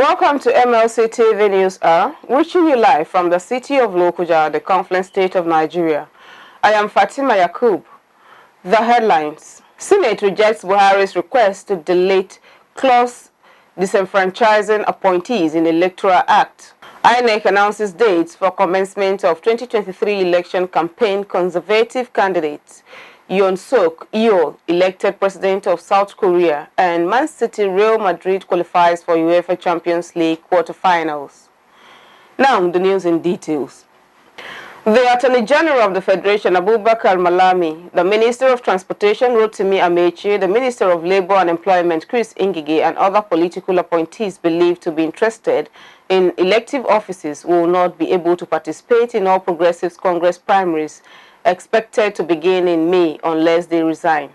Welcome to Mlc Tv News Hour, reaching you live from the city of Lokoja, the Confluence State of Nigeria. I am Fatima Yakub. The headlines. Senate rejects Buhari's request to delete clause disenfranchising appointees in Electoral Act. INEC announces dates for commencement of 2023 election campaign. Conservative candidates SUK-YEOL, elected president of South Korea, and Man City Real Madrid qualifies for UEFA Champions League quarterfinals. Now, the news in details. The Attorney General of the Federation, Abubakar Malami, the Minister of Transportation, Rotimi Amechi, the Minister of Labour and Employment, Chris Ngige, and other political appointees believed to be interested in elective offices will not be able to participate in All Progressives Congress primaries expected to begin in May unless they resign.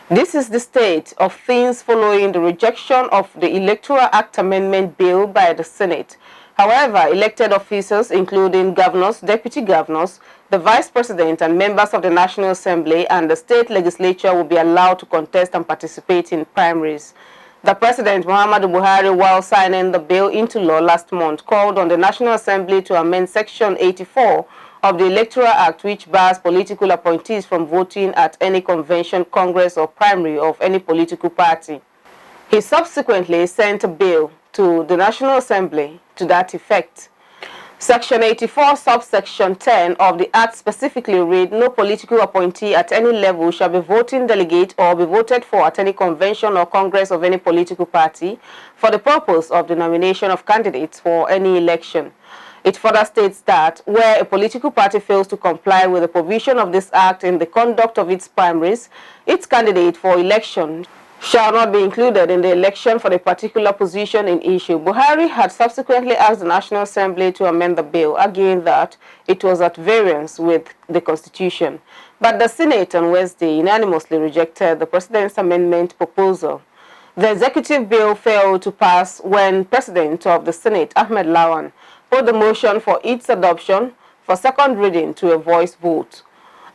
This is the state of things following the rejection of the Electoral Act Amendment Bill by the Senate. However, elected officers, including governors, deputy governors, the vice president, and members of the National Assembly and the state legislature will be allowed to contest and participate in primaries. The President, Muhammadu Buhari, while signing the bill into law last month, called on the National Assembly to amend Section 84 of the Electoral Act, which bars political appointees from voting at any convention, congress, or primary of any political party. He subsequently sent a bill to the National Assembly to that effect. Section 84, subsection 10 of the Act specifically read, no political appointee at any level shall be voting delegate or be voted for at any convention or congress of any political party for the purpose of the nomination of candidates for any election. It further states that where a political party fails to comply with the provision of this Act in the conduct of its primaries, its candidate for election shall not be included in the election for the particular position in issue. Buhari had subsequently asked the National Assembly to amend the bill, arguing that it was at variance with the Constitution. But the Senate on Wednesday unanimously rejected the President's amendment proposal. The executive bill failed to pass when President of the Senate, Ahmed Lawan, put the motion for its adoption for second reading to a voice vote.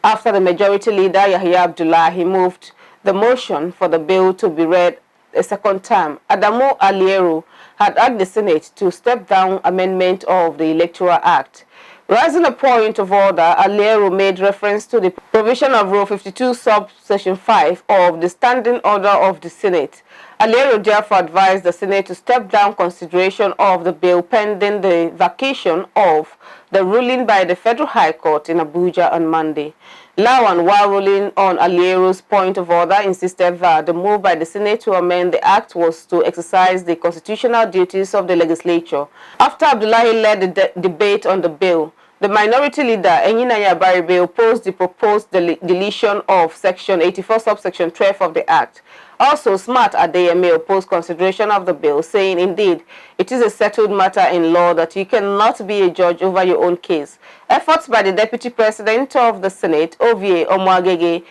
After the majority leader, Yahya Abdullahi, moved the motion for the bill to be read a second time, Adamu Aliero had asked the Senate to step down amendment of the Electoral Act. Raising a point of order, Aliero made reference to the provision of Rule 52, subsection 5 of the Standing Order of the Senate. Aliero therefore advised the Senate to step down consideration of the bill pending the vacation of the ruling by the Federal High Court in Abuja on Monday. Lawan, while ruling on Aliero's point of order, insisted that the move by the Senate to amend the Act was to exercise the constitutional duties of the legislature. After Abdullahi led the debate on the bill, the minority leader, Enyinaya Baribe, opposed the proposed deletion of Section 84, subsection 12 of the Act. Also, Smart Adeyemi opposed consideration of the bill, saying, indeed, it is a settled matter in law that you cannot be a judge over your own case. Efforts by the Deputy President of the Senate, Ovie Omoagege,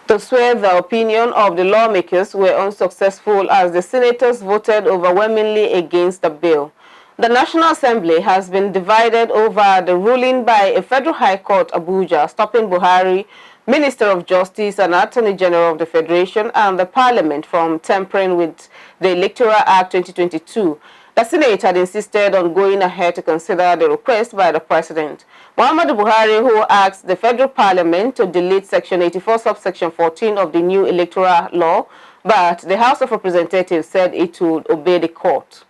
to sway the opinion of the lawmakers were unsuccessful as the senators voted overwhelmingly against the bill. The National Assembly has been divided over the ruling by a Federal High Court, Abuja, stopping Buhari, Minister of Justice and Attorney General of the Federation, and the Parliament from tampering with the Electoral Act 2022. The Senate had insisted on going ahead to consider the request by the President. Muhammadu Buhari, who asked the Federal Parliament to delete Section 84, subsection 14 of the new electoral law, but the House of Representatives said it would obey the court.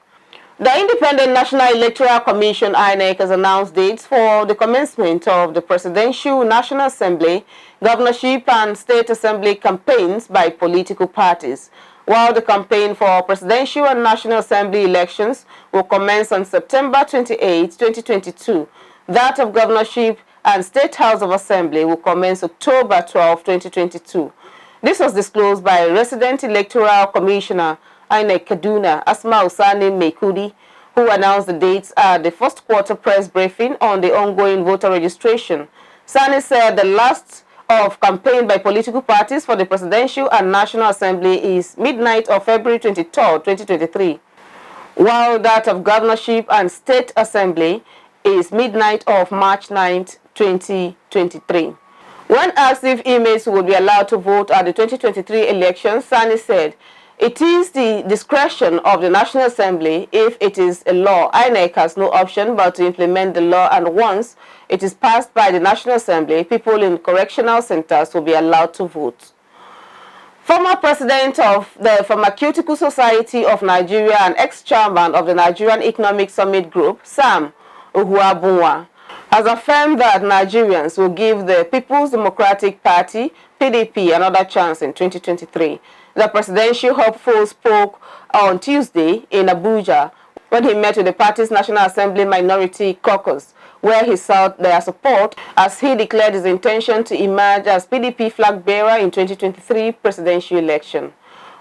The Independent National Electoral Commission, INEC, has announced dates for the commencement of the Presidential, National Assembly, Governorship, and State Assembly campaigns by political parties. While the campaign for Presidential and National Assembly elections will commence on September 28, 2022, that of Governorship and State House of Assembly will commence October 12, 2022. This was disclosed by Resident Electoral Commissioner, INEC Kaduna, Asma Usani Mekudi, who announced the dates at the first quarter press briefing on the ongoing voter registration. Sani said the last of campaign by political parties for the Presidential and National Assembly is midnight of February 23, 2023, while that of Governorship and State Assembly is midnight of March 9, 2023. When asked if inmates would be allowed to vote at the 2023 elections, Sani said, It is the discretion of the National Assembly if it is a law. INEC has no option but to implement the law, and once it is passed by the National Assembly, people in correctional centers will be allowed to vote. Former president of the Pharmaceutical Society of Nigeria and ex-chairman of the Nigerian Economic Summit Group, Sam Ohuabunwa, has affirmed that Nigerians will give the People's Democratic Party, PDP, another chance in 2023. The presidential hopeful spoke on Tuesday in Abuja when he met with the party's National Assembly Minority Caucus, where he sought their support as he declared his intention to emerge as PDP flag bearer in 2023 presidential election.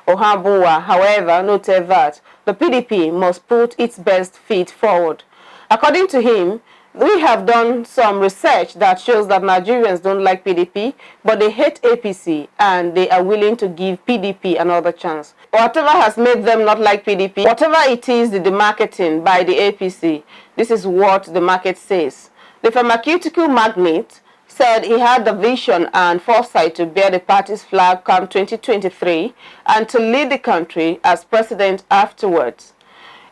Ohuabunwa, however, noted that the PDP must put its best feet forward. According to him, we have done some research that shows that Nigerians don't like PDP, but they hate APC and they are willing to give PDP another chance. Whatever has made them not like PDP, whatever it is the marketing by the APC, this is what the market says. The pharmaceutical magnate said he had the vision and foresight to bear the party's flag come 2023 and to lead the country as president afterwards.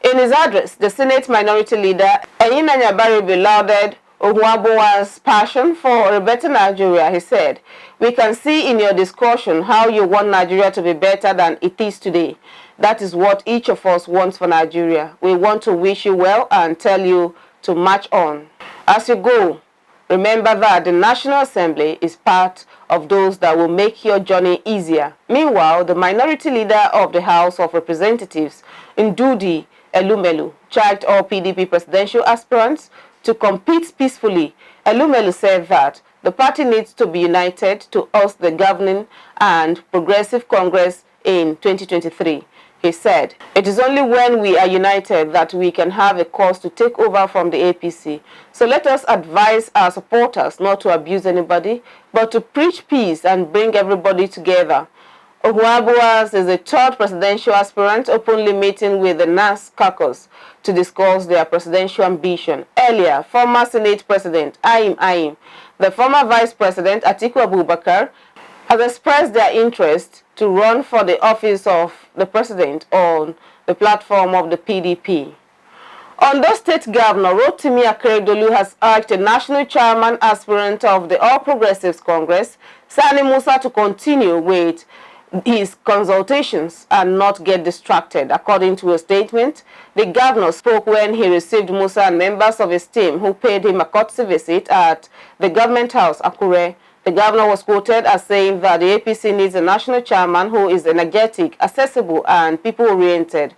In his address, the Senate Minority Leader, Enyinnanya lauded Ohuabunwa's passion for a better Nigeria. He said, "We can see in your discussion how you want Nigeria to be better than it is today. That is what each of us wants for Nigeria. We want to wish you well and tell you to march on. As you go, remember that the National Assembly is part of those that will make your journey easier." Meanwhile, the Minority Leader of the House of Representatives, Ndudi Elumelu, charged all PDP presidential aspirants to compete peacefully. Elumelu said that the party needs to be united to host the governing and progressive Congress in 2023. He said, "It is only when we are united that we can have a cause to take over from the APC. So let us advise our supporters not to abuse anybody, but to preach peace and bring everybody together." Ohuabunwa is the third presidential aspirant openly meeting with the NAS caucus to discuss their presidential ambition. Earlier, former Senate President Ayim, the former Vice President Atiku Abubakar, has expressed their interest to run for the office of the president on the platform of the PDP. Ondo State Governor Rotimi Akeredolu has urged the national chairman aspirant of the All Progressives Congress, Sani Musa, to continue with his consultations and not get distracted. According to a statement, the governor spoke when he received Musa and members of his team who paid him a courtesy visit at the government house, Akure. The governor was quoted as saying that the APC needs a national chairman who is energetic, accessible, and people-oriented.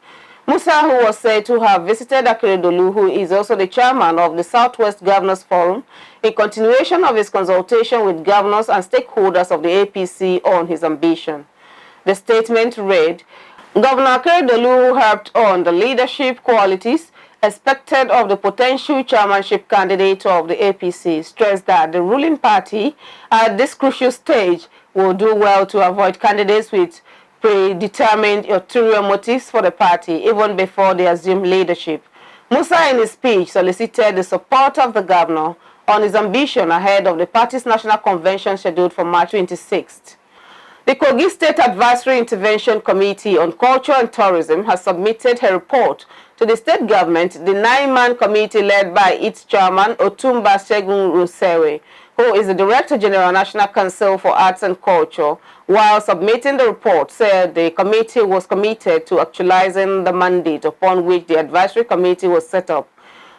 Musa, who was said to have visited Akeredolu, who is also the chairman of the Southwest Governors Forum, in continuation of his consultation with governors and stakeholders of the APC on his ambition. The statement read, "Governor Akeredolu harped on the leadership qualities expected of the potential chairmanship candidate of the APC, stressed that the ruling party at this crucial stage will do well to avoid candidates with predetermined ulterior motives for the party even before they assume leadership." Musa, in his speech, solicited the support of the governor on his ambition ahead of the party's national convention scheduled for March 26th. The Kogi State Advisory Intervention Committee on Culture and Tourism has submitted a report to the state government. The 9-man committee led by its chairman, Otumba Segun Rusewe, who is the Director General National Council for Arts and Culture, while submitting the report, said the committee was committed to actualizing the mandate upon which the advisory committee was set up.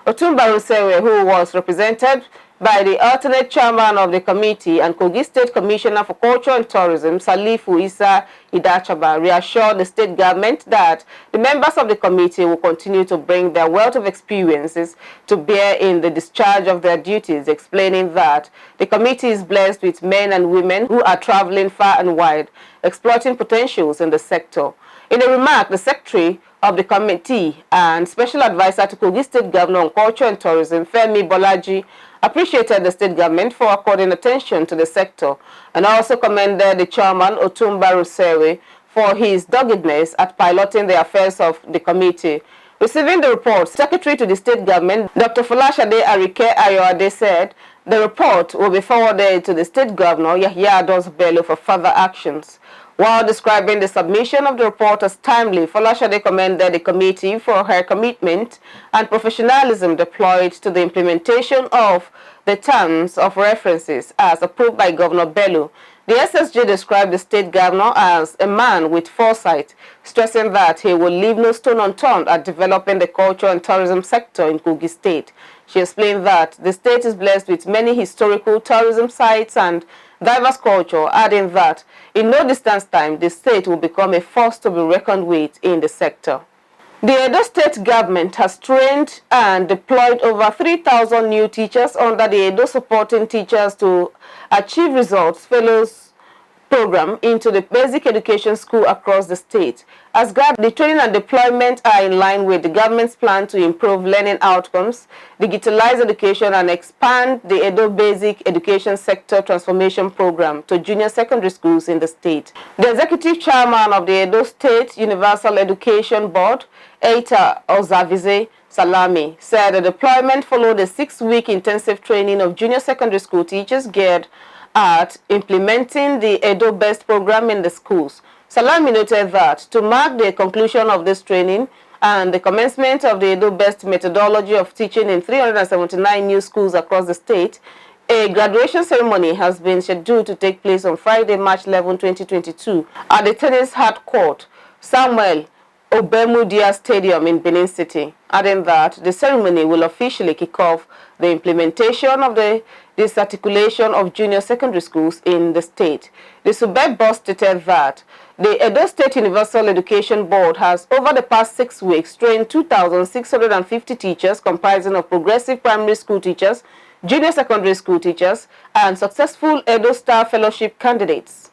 Otumba Rusewe, who was represented by the alternate chairman of the committee and Kogi State Commissioner for Culture and Tourism, Salifu Isa Idachaba, reassured the state government that the members of the committee will continue to bring their wealth of experiences to bear in the discharge of their duties, explaining that the committee is blessed with men and women who are traveling far and wide, exploiting potentials in the sector. In a remark, the secretary of the committee and special advisor to Kogi State Governor on Culture and Tourism, Femi Bolaji, appreciated the state government for according attention to the sector and also commended the chairman, Otumba Rusewe, for his doggedness at piloting the affairs of the committee. Receiving the report, Secretary to the state government, Dr. Folashade Arike Ayoade, said the report will be forwarded to the state governor, Yahya Ados Bello, for further actions. While describing the submission of the report as timely, Folashade commended the committee for her commitment and professionalism deployed to the implementation of the terms of references as approved by Governor Bello. The SSG described the state governor as a man with foresight, stressing that he will leave no stone unturned at developing the culture and tourism sector in Kogi State. She explained that the state is blessed with many historical tourism sites and diverse culture, adding that in no distant time, the state will become a force to be reckoned with in the sector. The Edo State government has trained and deployed over 3,000 new teachers under the Edo Supporting Teachers to Achieve Results Fellows program into the basic education school across the state. As the training and deployment are in line with the government's plan to improve learning outcomes, digitalize education, and expand the Edo Basic Education Sector Transformation Program to junior secondary schools in the state. The executive chairman of the Edo State Universal Education Board, Eita Ozavize Salami, said the deployment followed a 6-week intensive training of junior secondary school teachers geared at implementing the Edo Best program in the schools. Salami noted that to mark the conclusion of this training and the commencement of the Edo Best methodology of teaching in 379 new schools across the state, a graduation ceremony has been scheduled to take place on Friday, March 11, 2022 at the tennis hard court, Samuel Obemudia Stadium in Benin City, adding that the ceremony will officially kick off the implementation of the disarticulation of junior secondary schools in the state. The Subeb boss stated that the Edo State Universal Education Board has, over the past 6 weeks, trained 2,650 teachers comprising of progressive primary school teachers, junior secondary school teachers, and successful Edo Star Fellowship candidates.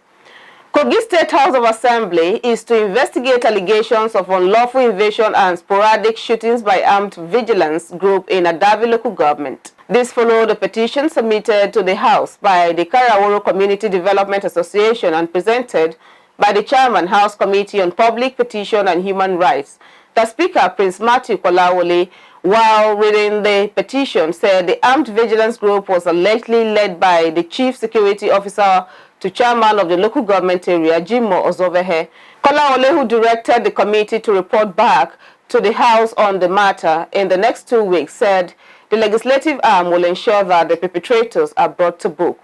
Kogi State House of Assembly is to investigate allegations of unlawful invasion and sporadic shootings by armed vigilance group in Adavi local government. This followed a petition submitted to the House by the Karaworo Community Development Association and presented by the Chairman, House Committee on Public Petition and Human Rights. The Speaker, Prince Matthew Kolawole, while reading the petition, said the armed vigilance group was allegedly led by the Chief Security Officer to Chairman of the local government area, Jimo Ozovehe. Kolawole, who directed the committee to report back to the House on the matter in the next 2 weeks, said the legislative arm will ensure that the perpetrators are brought to book.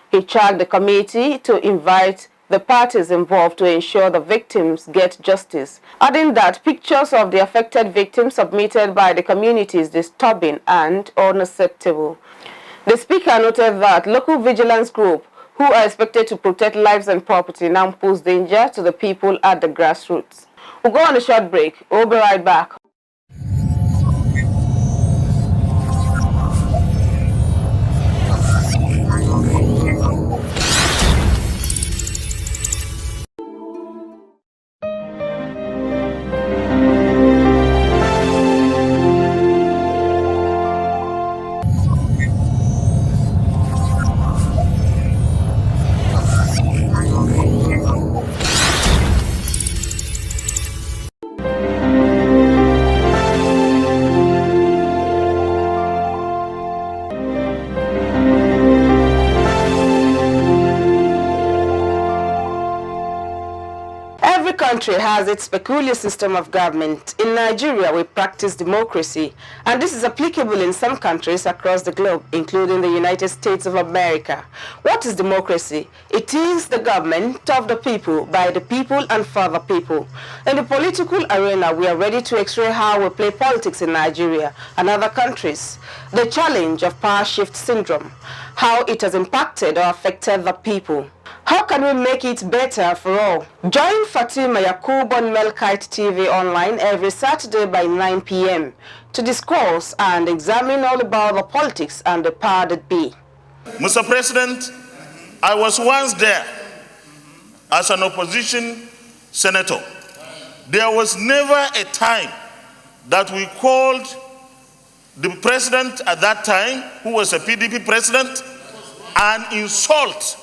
He charged the committee to invite the parties involved to ensure the victims get justice, adding that pictures of the affected victims submitted by the community is disturbing and unacceptable. The Speaker noted that local vigilance group, who are expected to protect lives and property, now pose danger to the people at the grassroots. We'll go on a short break. We'll be right back. Every country has its peculiar system of government. In Nigeria, we practice democracy, and this is applicable in some countries across the globe, including the United States of America. What is democracy? It is the government of the people, by the people, and for the people. In the political arena, we are ready to x-ray how we play politics in Nigeria and other countries. The challenge of power shift syndrome, how it has impacted or affected the people. How can we make it better for all? Join Fatima Yakub on Mlc TV online every Saturday by 9 p.m. to discuss and examine all about the politics and the power that be. Mr. President, I was once there as an opposition senator. There was never a time that we called the president at that time, who was a PDP president, an insult,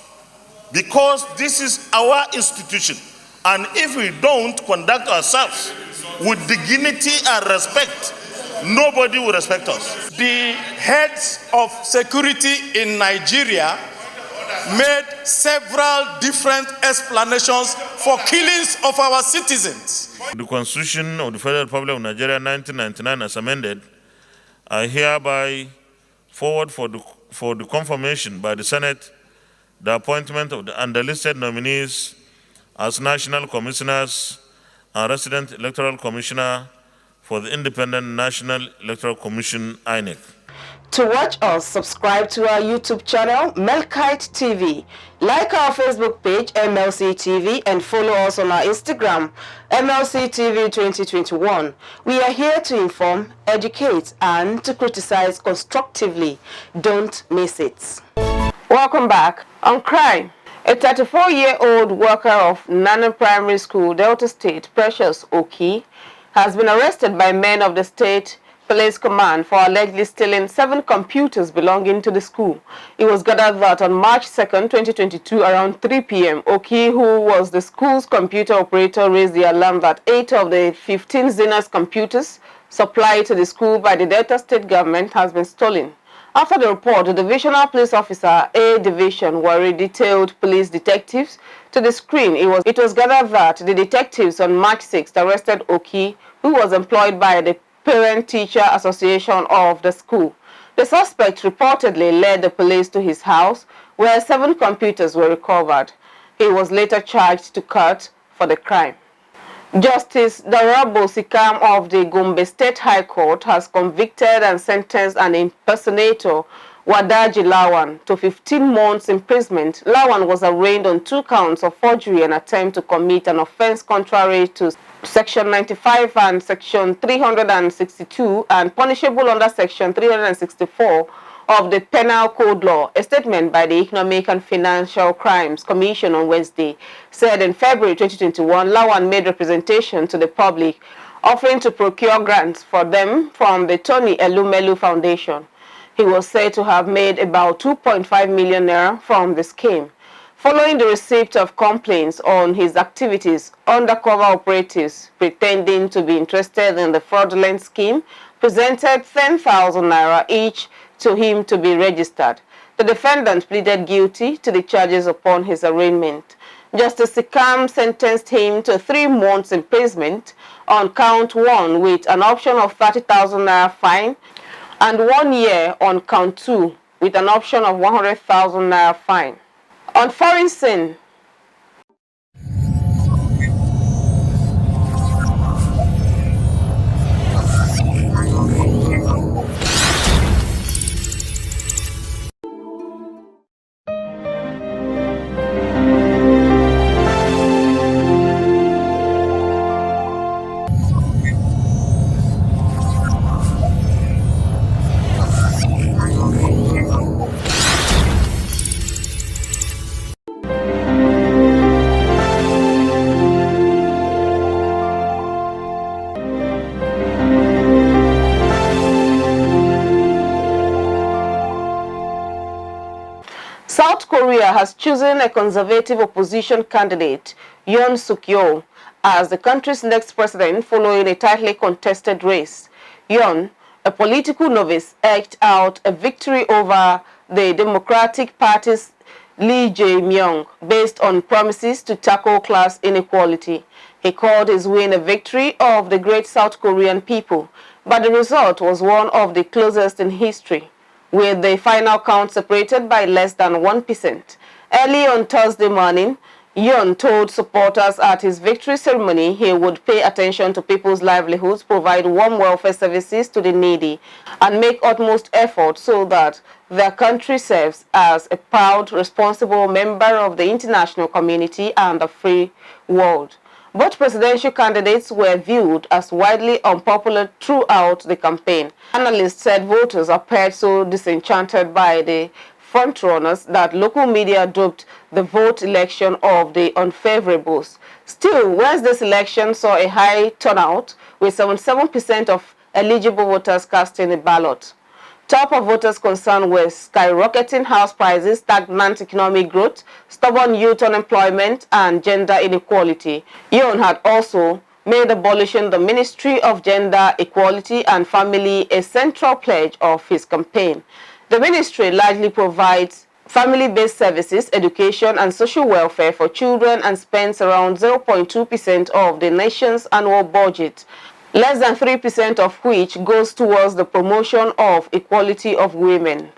because this is our institution, and if we don't conduct ourselves with dignity and respect, nobody will respect us. The heads of security in Nigeria made several different explanations for killings of our citizens. The Constitution of the Federal Republic of Nigeria 1999 as amended, I hereby forward for the confirmation by the Senate the appointment of the underlisted nominees as National Commissioners and Resident Electoral Commissioner for the Independent National Electoral Commission, INEC. To watch us, subscribe to our YouTube channel, Mlc TV. Like our Facebook page, Mlc TV, and follow us on our Instagram, Mlc TV 2021. We are here to inform, educate, and to criticize constructively. Don't miss it. Welcome back. On crime, a 34-year-old worker of Nana Primary School, Delta State, Precious Oki, has been arrested by men of the state Police Command for allegedly stealing 7 computers belonging to the school. It was gathered that on March 2nd, 2022, around 3 p.m., Oki, who was the school's computer operator, raised the alarm that 8 of the 15 Xenos computers supplied to the school by the Delta State government has been stolen. After the report, the Divisional Police Officer, A Division, Warri, detailed police detectives to the screen. It was gathered that the detectives on March 6th arrested Oki, who was employed by the Parent-Teacher Association of the school. The suspect reportedly led the police to his house, where 7 computers were recovered. He was later charged to court for the crime. Justice Darabo Sikam of the Gombe State High Court has convicted and sentenced an impersonator, Wadaji Lawan, to 15 months imprisonment. Lawan was arraigned on 2 counts of forgery and attempt to commit an offense contrary to Section 95 and Section 362 and punishable under Section 364 of the Penal Code Law. A statement by the Economic and Financial Crimes Commission on Wednesday said in February 2021, Lawan made representation to the public, offering to procure grants for them from the Tony Elumelu Foundation. He was said to have made about 2.5 million naira from the scheme. Following the receipt of complaints on his activities, undercover operatives pretending to be interested in the fraudulent scheme presented 10,000 naira each to him to be registered. The defendant pleaded guilty to the charges upon his arraignment. Justice Sikam sentenced him to 3 months imprisonment on count 1 with an option of 30,000 naira fine and 1 year on count 2 with an option of 100,000 naira fine. On foreign scene, South Korea has chosen a conservative opposition candidate, Yoon SUK-YEOL, as the country's next president following a tightly contested race. Yoon, a political novice, eked out a victory over the Democratic Party's Lee Jae-myung based on promises to tackle class inequality. He called his win a victory of the great South Korean people, but the result was one of the closest in history, with the final count separated by less than 1%. Early on Thursday morning, Yoon told supporters at his victory ceremony he would pay attention to people's livelihoods, provide warm welfare services to the needy, and make utmost effort so that their country serves as a proud, responsible member of the international community and the free world. Both presidential candidates were viewed as widely unpopular throughout the campaign. Analysts said voters appeared so disenchanted by the frontrunners that local media dubbed the vote election of the unfavorables. Still, Wednesday's election saw a high turnout, with 77% of eligible voters casting a ballot. Top of voters' concern were skyrocketing house prices, stagnant economic growth, stubborn youth unemployment, and gender inequality. Yoon had also made abolishing the Ministry of Gender Equality and Family a central pledge of his campaign. The ministry largely provides family-based services, education, and social welfare for children and spends around 0.2% of the nation's annual budget, less than 3% of which goes towards the promotion of equality of women.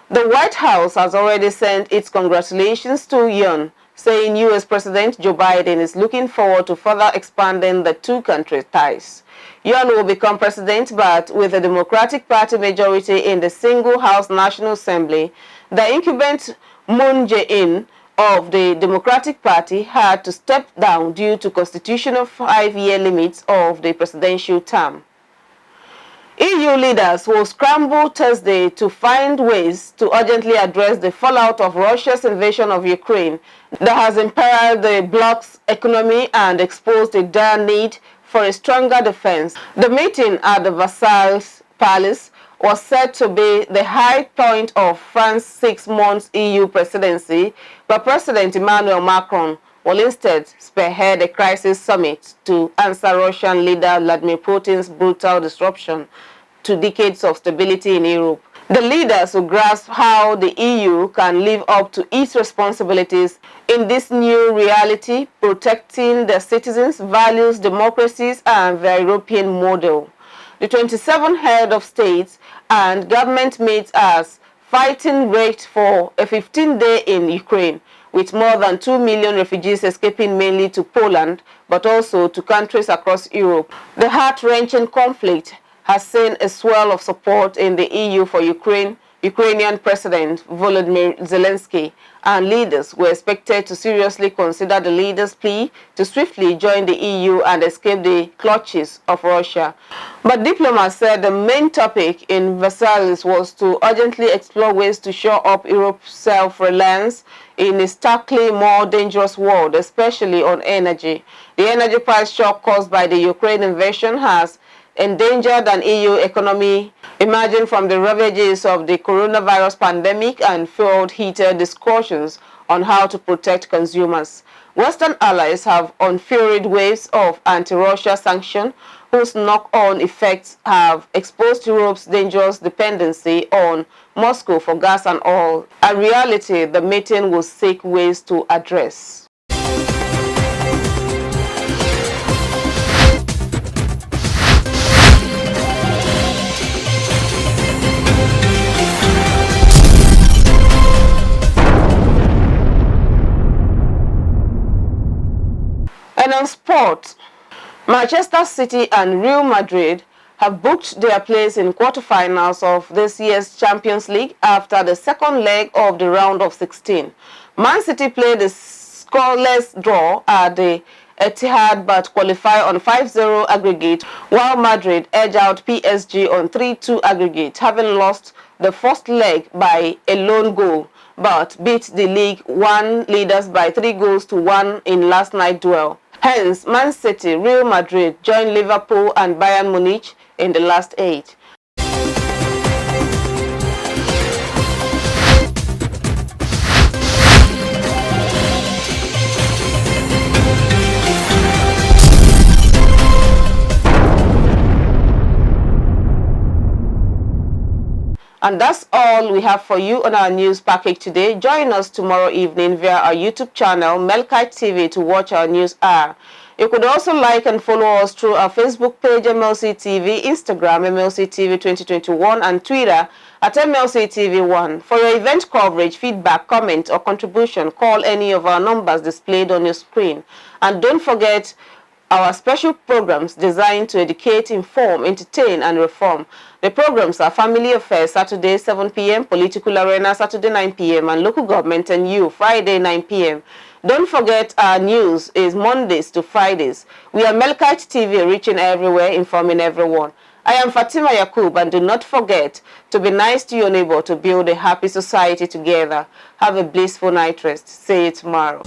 The White House has already sent its congratulations to YOON, saying U.S. President Joe Biden is looking forward to further expanding the two countries' ties. YOON will become president, but with a Democratic Party majority in the single-house National Assembly, the incumbent Moon Jae-in of the Democratic Party had to step down due to constitutional 5-year limits of the presidential term. EU leaders will scramble Thursday to find ways to urgently address the fallout of Russia's invasion of Ukraine that has imperiled the bloc's economy and exposed a dire need for a stronger defense. The meeting at the Versailles Palace was said to be the high point of France's 6 months EU presidency, but President Emmanuel Macron will instead spearhead a crisis summit to answer Russian leader Vladimir Putin's brutal disruption to decades of stability in Europe. The leaders will grasp how the EU can live up to its responsibilities in this new reality, protecting their citizens' values, democracies, and their European model. The 27 heads of states and government meet as fighting raged for a 15-day in Ukraine, with more than 2 million refugees escaping mainly to Poland, but also to countries across Europe. The heart-wrenching conflict has seen a swell of support in the EU for Ukrainian President Volodymyr Zelensky, and leaders were expected to seriously consider the leader's plea to swiftly join the EU and escape the clutches of Russia. But diplomats said the main topic in Versailles was to urgently explore ways to shore up Europe's self-reliance in a starkly more dangerous world, especially on energy. The energy price shock caused by the Ukraine invasion has endangered an EU economy emerging from the ravages of the coronavirus pandemic and fueled heated discussions on how to protect consumers. Western allies have unfurled waves of anti-Russia sanctions whose knock-on effects have exposed Europe's dangerous dependency on Moscow for gas and oil, a reality the meeting will seek ways to address. And on sport, Manchester City and Real Madrid have booked their place in quarterfinals of this year's Champions League after the second leg of the round of 16. Man City played a scoreless draw at the Etihad but qualified on 5-0 aggregate, while Madrid edged out PSG on 3-2 aggregate, having lost the first leg by a lone goal, but beat the League One leaders by 3-1 in last night's duel. Hence, Man City, Real Madrid joined Liverpool and Bayern Munich in the last 8. And that's all we have for you on our news package today. Join us tomorrow evening via our YouTube channel, Mlc Tv, to watch our news hour. You could also like and follow us through our Facebook page, Mlc TV, Instagram, Mlc TV 2021, and Twitter at Mlc TV1. For your event coverage, feedback, comment, or contribution, call any of our numbers displayed on your screen. And don't forget our special programs designed to educate, inform, entertain, and reform. The programs are Family Affairs, Saturday 7 p.m., Political Arena, Saturday 9 p.m., and Local Government and You, Friday 9 p.m. Don't forget our news is Mondays to Fridays. We are Mlc TV, reaching everywhere, informing everyone. I am Fatima Yakub, and do not forget to be nice to your neighbor to build a happy society together. Have a blissful night rest. See you tomorrow.